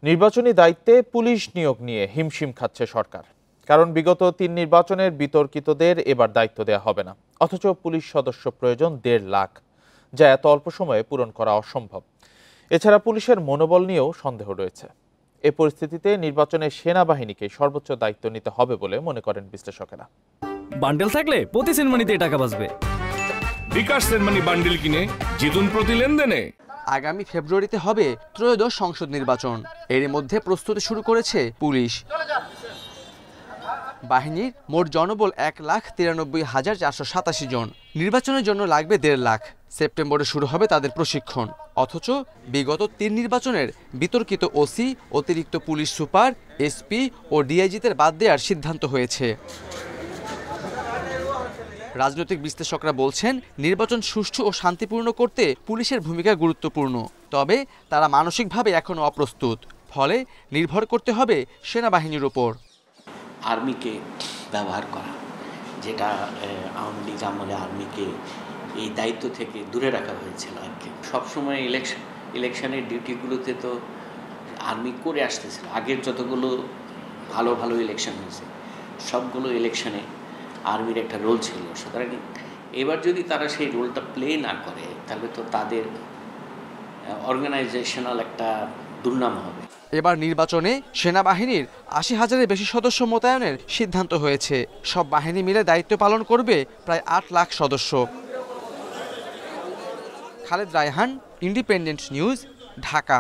নির্বাচনী দায়িত্বে পুলিশ নিয়োগ নিয়ে হিমশিম খাচ্ছে সরকার। কারণ বিগত ৩ নির্বাচনের বিতর্কিতদের এবার দায়িত্ব দেওয়া হবে না, অথচ পুলিশ সদস্য প্রয়োজন ১.৫ লাখ, যা এত অল্প সময়ে পূরণ করা অসম্ভব। এছাড়া পুলিশের মনোবল নিয়েও সন্দেহ রয়েছে। এ পরিস্থিতিতে নির্বাচনে সেনাবাহিনীকে সর্বোচ্চ দায়িত্ব নিতে হবে বলে মনে করেন বিশ্লেষকেরা। বান্ডেল থাকলে প্রতি সেনমানিতে টাকা বাঁচবে। বিকাশ সেনমানি বান্ডেল কিনে জিতুন প্রতি লেনদেনে। আগামী ফেব্রুয়ারিতে হবে ত্রয়োদশ সংসদ নির্বাচন। এর মধ্যে প্রস্তুতি শুরু করেছে পুলিশ। বাহিনীর মোট জনবল ১,৯৩,৪৮৭ জন। নির্বাচনের জন্য লাগবে ১.৫ লাখ। সেপ্টেম্বরে শুরু হবে তাদের প্রশিক্ষণ। অথচ বিগত ৩ নির্বাচনের বিতর্কিত ওসি, অতিরিক্ত পুলিশ সুপার, এসপি ও ডিআইজিদের বাদ দেওয়ার সিদ্ধান্ত হয়েছে। রাজনৈতিক বিশ্লেষকরা বলছেন, নির্বাচন সুষ্ঠু ও শান্তিপূর্ণ করতে পুলিশের ভূমিকা গুরুত্বপূর্ণ। তবে তারা মানসিকভাবে এখনও অপ্রস্তুত। ফলে নির্ভর করতে হবে সেনাবাহিনীর উপর। আর্মিকে ব্যবহার করা, যেটা আওয়ামী লীগ আমলে আর্মিকে এই দায়িত্ব থেকে দূরে রাখা হয়েছিল আর কি। সবসময় ইলেকশনের ডিউটিগুলোতে তো আর্মি করে আসতেছিল। আগের যতগুলো ভালো ভালো ইলেকশন হয়েছে সবগুলো ইলেকশনে আর্মির একটা রোল ছিল। সুতরাং এবার যদি তারা সেই রোলটা প্লে না করে তাহলে তো তাদের অর্গানাইজেশনাল একটা দুর্নাম হবে। এবার নির্বাচনে সেনাবাহিনীর ৮০,০০০-এর বেশি সদস্য মোতায়েনের সিদ্ধান্ত হয়েছে। সব বাহিনী মিলে দায়িত্ব পালন করবে প্রায় ৮ লাখ সদস্য। Khaled Raihan, independent news, Dhaka.